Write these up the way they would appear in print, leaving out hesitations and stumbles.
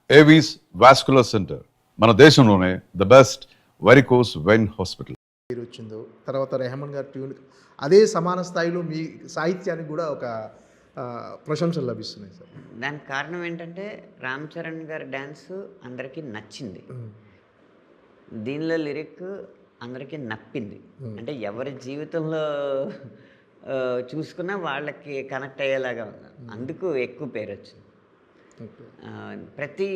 Avis vascular centre మన దేశంలోనే the best varicose vein hospital పేరు వచ్చిందో తర్వాత రెహమాన్ గారి ట్యూన్ అదే సమాన స్థాయిలో మీ సాహిత్యానికి కూడా ఒక ప్రశంసలు లభిస్తున్నాయి సార్. దానికి కారణం ఏంటంటే రామ్ చరణ్ గారి డ్యాన్స్ అందరికీ నచ్చింది, దీనిలో లిరిక్ అందరికీ నప్పింది. అంటే ఎవరి జీవితంలో చూసుకున్నా వాళ్ళకి కనెక్ట్ అయ్యేలాగా ఉంది, అందుకు ఎక్కువ పేరు వచ్చింది. ప్రతి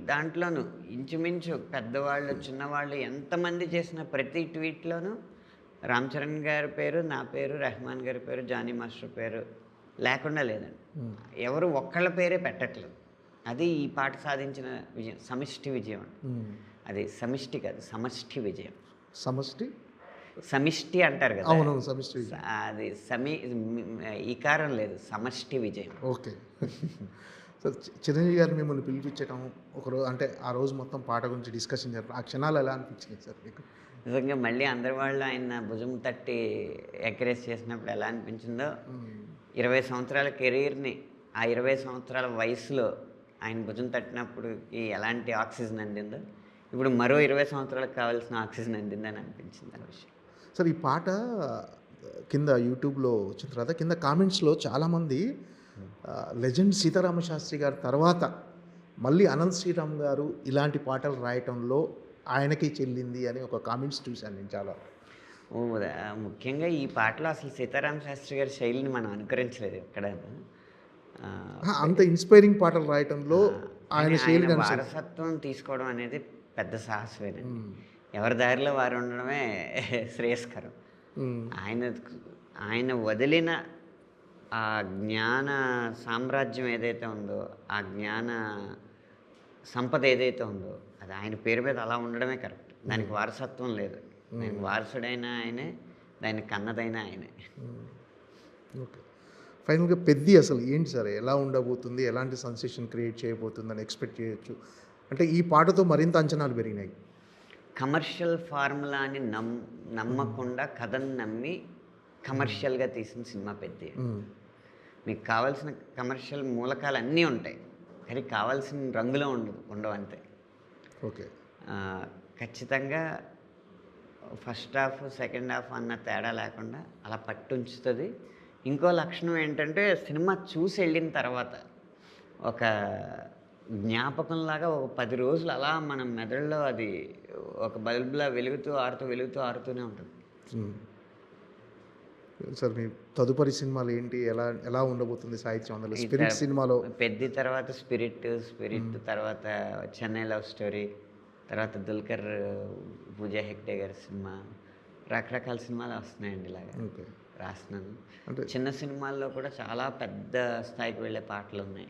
దాంట్లోనూ ఇంచుమించు పెద్దవాళ్ళు చిన్నవాళ్ళు ఎంతమంది చేసిన ప్రతి ట్వీట్లోనూ రామ్ చరణ్ గారి పేరు, నా పేరు, రెహమాన్ గారి పేరు, జానీ మాస్టర్ పేరు లేకుండా లేదండి. ఎవరు ఒక్కళ్ళ పేరే పెట్టట్లేదు. అది ఈ పాట సాధించిన విజయం, సమిష్టి విజయం అండి. అది సమిష్టి కాదు, సమష్టి విజయం. సమిష్టి అంటారు కదా, అవునవును, సమిష్టి. అది ఈకారం లేదు, సమష్టి విజయం. ఓకే సార్, చిరంజీవి గారు మిమ్మల్ని పిలిపించడం ఒకరోజు, అంటే ఆ రోజు మొత్తం పాట గురించి డిస్కషన్ జరపడం, ఆ క్షణాలు ఎలా అనిపించినాయి సార్ మీకు? నిజంగా మళ్ళీ అందరి వాళ్ళు ఆయన భుజం తట్టి ఎంకరేజ్ చేసినప్పుడు ఎలా అనిపించిందో, 20 సంవత్సరాల కెరీర్ని ఆ 20 సంవత్సరాల వయసులో ఆయన భుజం తట్టినప్పుడు ఎలాంటి ఆక్సిజన్ అందిందో, ఇప్పుడు మరో 20 సంవత్సరాలకు కావాల్సిన ఆక్సిజన్ అందిందని అనిపించింది ఆ విషయం. సార్, ఈ పాట కింద యూట్యూబ్లో వచ్చిన తర్వాత కింద కామెంట్స్లో చాలామంది లెజెండ్ సీతారామ శాస్త్రి గారి తర్వాత మళ్ళీ అనంత్ శ్రీరామ్ గారు ఇలాంటి పాటలు రాయటంలో ఆయనకి చెల్లింది అని ఒక కామెంట్స్ చూశాను నేను చాలా. ముఖ్యంగా ఈ పాటలో అసలు సీతారామ శాస్త్రి గారి శైలిని మనం అనుకరించలేదు ఎక్కడ. అంత ఇన్స్పైరింగ్ పాటలు రాయటంలో ఆయన శైలి వారసత్వం తీసుకోవడం అనేది పెద్ద సాహసమేనండి. ఎవరి దారిలో వారు ఉండడమే శ్రేయస్కరం. ఆయన వదిలిన ఆ జ్ఞాన సామ్రాజ్యం ఏదైతే ఉందో, ఆ జ్ఞాన సంపద ఏదైతే ఉందో, అది ఆయన పేరు మీద అలా ఉండడమే కరెక్ట్. దానికి వారసత్వం లేదు. దానికి వారసుడైన ఆయనే, దానికి కన్నదైన ఆయనే. ఓకే, ఫైనల్గా పెద్ది అసలు ఏంటి సార్, ఎలా ఉండబోతుంది, ఎలాంటి సెన్సేషన్ క్రియేట్ చేయబోతుందని ఎక్స్పెక్ట్ చేయొచ్చు? అంటే ఈ పాటతో మరింత అంచనాలు పెరిగినాయి. కమర్షియల్ ఫార్ములాని నమ్మకుండా కథను నమ్మి కమర్షియల్గా తీసిన సినిమా పెద్ది. మీకు కావాల్సిన కమర్షియల్ మూలకాలు అన్నీ ఉంటాయి, కానీ కావాల్సిన రంగులో ఉండవు అంతే. ఓకే, ఖచ్చితంగా ఫస్ట్ హాఫ్ సెకండ్ హాఫ్ అన్న తేడా లేకుండా అలా పట్టుంచుతుంది. ఇంకో లక్షణం ఏంటంటే, సినిమా చూసి వెళ్ళిన తర్వాత ఒక జ్ఞాపకంలాగా ఒక 10 రోజులు అలా మన మెదడులో అది ఒక బల్బులా ఆరుతూనే ఉంటుంది. సార్, మీ తదుపరి సినిమాలు ఏంటి, ఎలా ఉండబోతుంది సాహిత్యం అందులో? స్పిరిట్ సినిమాలో పెద్ద తర్వాత స్పిరిట్ తర్వాత చెన్నై లవ్ స్టోరీ, తర్వాత దుల్కర్ పూజా హెగ్డే గారి సినిమా, రకరకాల సినిమాలు వస్తున్నాయండి. ఇలాగా రాస్తున్నాను. చిన్న సినిమాల్లో కూడా చాలా పెద్ద స్థాయికి వెళ్ళే పాటలు ఉన్నాయి,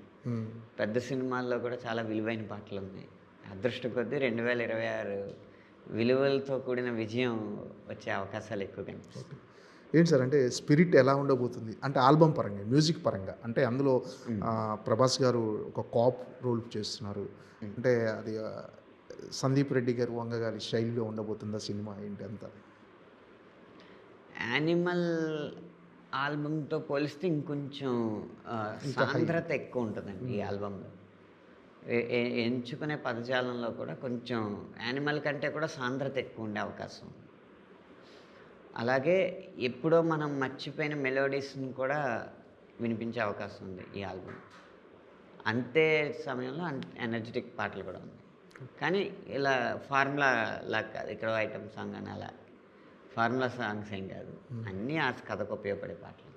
పెద్ద సినిమాల్లో కూడా చాలా విలువైన పాటలు ఉన్నాయి. అదృష్టం కొద్దీ 2026 విలువలతో కూడిన విజయం వచ్చే అవకాశాలు ఎక్కువ కనిపిస్తాయి. ఏంటి సార్, అంటే స్పిరిట్ ఎలా ఉండబోతుంది అంటే ఆల్బమ్ పరంగా, మ్యూజిక్ పరంగా? అంటే అందులో ప్రభాస్ గారు ఒక కాప్ రోల్ చేస్తున్నారు, అంటే అది సందీప్ రెడ్డి గారు వంగ గారి శైలిలో ఉండబోతుందా సినిమా ఏంటి అంతా? యానిమల్ ఆల్బమ్తో పోలిస్తే ఇంకొంచెం సాంద్రత ఎక్కువ ఉంటుందండి ఈ ఆల్బంలో. ఎంచుకునే పదజాలంలో కూడా కొంచెం యానిమల్ కంటే కూడా సాంద్రత ఎక్కువ ఉండే అవకాశం. అలాగే ఎప్పుడో మనం మర్చిపోయిన మెలోడీస్ని కూడా వినిపించే అవకాశం ఉంది ఈ ఆల్బమ్. అంతే సమయంలో ఎనర్జెటిక్ పాటలు కూడా ఉన్నాయి, కానీ ఇలా ఫార్ములా లాగా కాదు. ఇక్కడ ఐటమ్ సాంగ్ అని అలా ఫార్ములా సాంగ్స్ ఏం కాదు, అన్నీ ఆ కథకు ఉపయోగపడే పాటలు.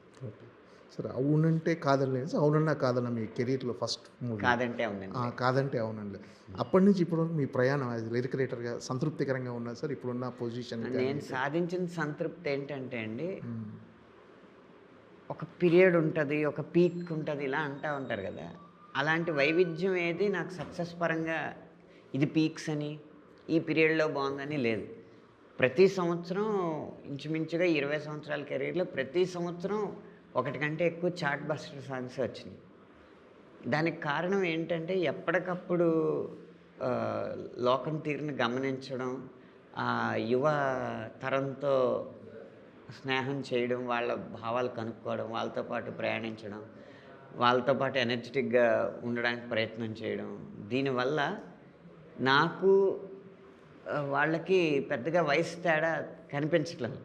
సరే, అవునంటే కాదని సార్, అవునన్నా కాదన్న మీ కెరీర్లో ఫస్ట్ మూవీ కాదంటే అవునండి. కాదంటే అవునండి. అప్పటి నుంచి ఇప్పుడు మీ ప్రయాణం అది లిరిక్ రైటర్గా సంతృప్తికరంగా ఉన్నది సార్ ఇప్పుడున్న పొజిషన్? నేను సాధించిన సంతృప్తి ఏంటంటే అండి, ఒక పీరియడ్ ఉంటుంది, ఒక పీక్ ఉంటుంది, ఇలా అంటూ ఉంటారు కదా, అలాంటి వైవిధ్యం ఏది నాకు సక్సెస్ పరంగా ఇది పీక్స్ అని ఈ పీరియడ్లో బాగుందని లేదు. ప్రతి సంవత్సరం ఇంచుమించుగా 20 సంవత్సరాల కెరీర్లో ప్రతి సంవత్సరం ఒకటి కంటే ఎక్కువ చార్ట్ బస్టర్ సాంగ్స్ వచ్చినాయి. దానికి కారణం ఏంటంటే, ఎప్పటికప్పుడు లోకం తీరుని గమనించడం, ఆ యువ తరంతో స్నేహం చేయడం, వాళ్ళ భావాలు కనుక్కోవడం, వాళ్ళతో పాటు ప్రయాణించడం, వాళ్ళతో పాటు ఎనర్జెటిక్గా ఉండడానికి ప్రయత్నం చేయడం, దీనివల్ల నాకు వాళ్ళకి పెద్దగా వయసు తేడా కనిపించట్లేదు.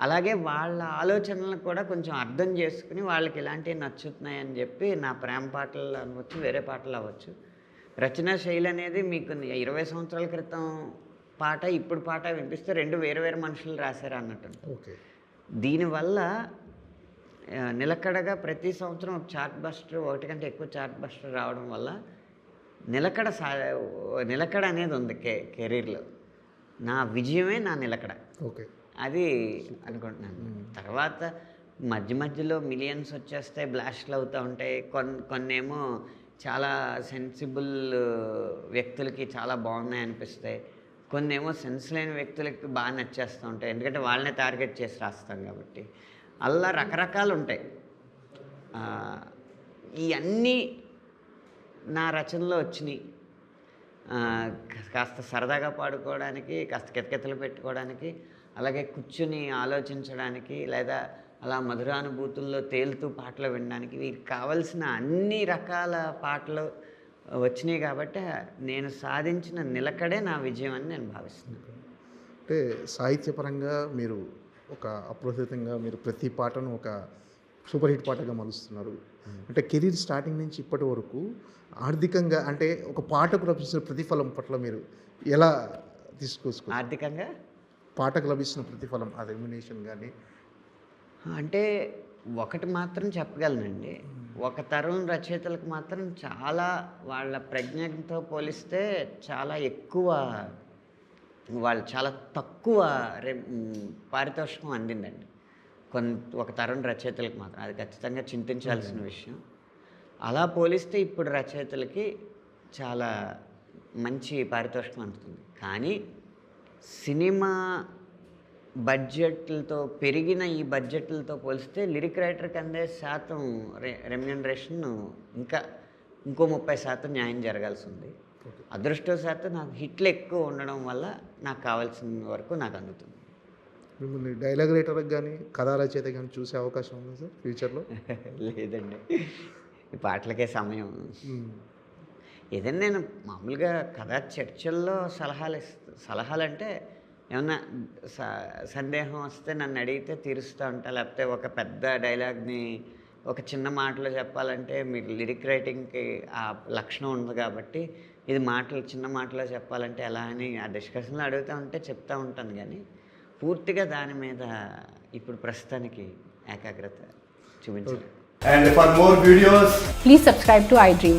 అలాగే వాళ్ళ ఆలోచనలను కూడా కొంచెం అర్థం చేసుకుని వాళ్ళకి ఇలాంటివి నచ్చుతున్నాయని చెప్పి నా ప్రేమ పాటలు అవ్వచ్చు, వేరే పాటలు అవ్వచ్చు, రచనా శైలి అనేది మీకు 20 సంవత్సరాల క్రితం పాట ఇప్పుడు పాట వినిపిస్తే రెండు వేరు వేరు మనుషులు రాశారు అన్నట్టు. ఓకే. దీనివల్ల నిలకడగా ప్రతి సంవత్సరం ఒక చార్ట్ బస్టర్, ఒకటి కంటే ఎక్కువ చార్ట్ బస్టర్ రావడం వల్ల నిలకడ అనేది ఉంది కెరీర్లో. నా విజయమే నా నిలకడ. ఓకే. అది అనుకుంటున్నాను. తర్వాత మధ్య మధ్యలో మిలియన్స్ వచ్చేస్తాయి, బ్లాస్ట్లు అవుతూ ఉంటాయి. కొన్నేమో చాలా సెన్సిబుల్ వ్యక్తులకి చాలా బాగున్నాయి అనిపిస్తాయి, కొన్నేమో సెన్స్ లేని వ్యక్తులకి బాగా నచ్చేస్తూ ఉంటాయి, ఎందుకంటే వాళ్ళనే టార్గెట్ చేసి రాస్తాం కాబట్టి. అలా రకరకాలు ఉంటాయి. ఇవన్నీ నా రచనలో వచ్చినాయి. కాస్త సరదాగా పాడుకోవడానికి, కాస్త కితకితలు పెట్టుకోవడానికి, అలాగే కూర్చుని ఆలోచించడానికి, లేదా అలా మధురానుభూతుల్లో తేలుతూ పాటలు వినడానికి, వీరికి కావలసిన అన్ని రకాల పాటలు వచ్చినాయి. కాబట్టి నేను సాధించిన నిలకడే నా విజయం అని నేను భావిస్తున్నాను. అంటే సాహిత్యపరంగా మీరు ఒక అప్రస్తుతంగా మీరు ప్రతి పాటను ఒక సూపర్ హిట్ పాటగా మలుస్తున్నారు. అంటే కెరీర్ స్టార్టింగ్ నుంచి ఇప్పటి వరకు ఆర్థికంగా అంటే ఒక పాటకు లభిస్తున్న ప్రతిఫలం పట్ల మీరు ఎలా తీసుకొచ్చుకో? ఆర్థికంగా పాటకు లభిస్తున్న ప్రతిఫలం, ఆ రెమ్యునేషన్ కానీ? అంటే ఒకటి మాత్రం చెప్పగలనండి, ఒక తరం రచయితలకు మాత్రం చాలా వాళ్ళ ప్రజ్ఞతో పోలిస్తే చాలా ఎక్కువ, వాళ్ళు చాలా తక్కువ పారితోషికం అందిందండి ఒక తరం రచయితలకు మాత్రం. అది ఖచ్చితంగా చింతించాల్సిన విషయం. అలా పోలిస్తే ఇప్పుడు రచయితలకి చాలా మంచి పారితోషికం అందుతుంది. కానీ సినిమా బడ్జెట్లతో పెరిగిన ఈ బడ్జెట్లతో పోలిస్తే లిరిక్ రైటర్కి అందే శాతం రెమ్యూనరేషన్ ఇంకో 30% న్యాయం జరగాల్సి ఉంది. అదృష్టవశాత్తు నాకు హిట్లు ఎక్కువ ఉండడం వల్ల నాకు కావాల్సిన వరకు నాకు అందుతుంది. మిమ్మల్ని డైలాగ్ రైటర్కి కానీ కథా రచయిత కానీ చూసే అవకాశం ఉందా సార్ ఫ్యూచర్లో? లేదండి, ఈ పాటలకే సమయం. ఏదైనా నేను మామూలుగా కథా చర్చల్లో సలహాలంటే ఏమన్నా సందేహం వస్తే నన్ను అడిగితే తీరుస్తూ ఉంటా. లేకపోతే ఒక పెద్ద డైలాగ్ని ఒక చిన్న మాటలో చెప్పాలంటే మీకు లిరిక్ రైటింగ్కి ఆ లక్షణం ఉంది కాబట్టి ఇది చిన్న మాటలో చెప్పాలంటే ఎలా అని ఆ డిస్కషన్లో అడుగుతూ ఉంటే చెప్తూ ఉంటాను. కానీ పూర్తిగా దాని మీద ఇప్పుడు ప్రస్తుతానికి ఏకాగ్రత చూపించాలి. And for more videos, Please subscribe to iDream.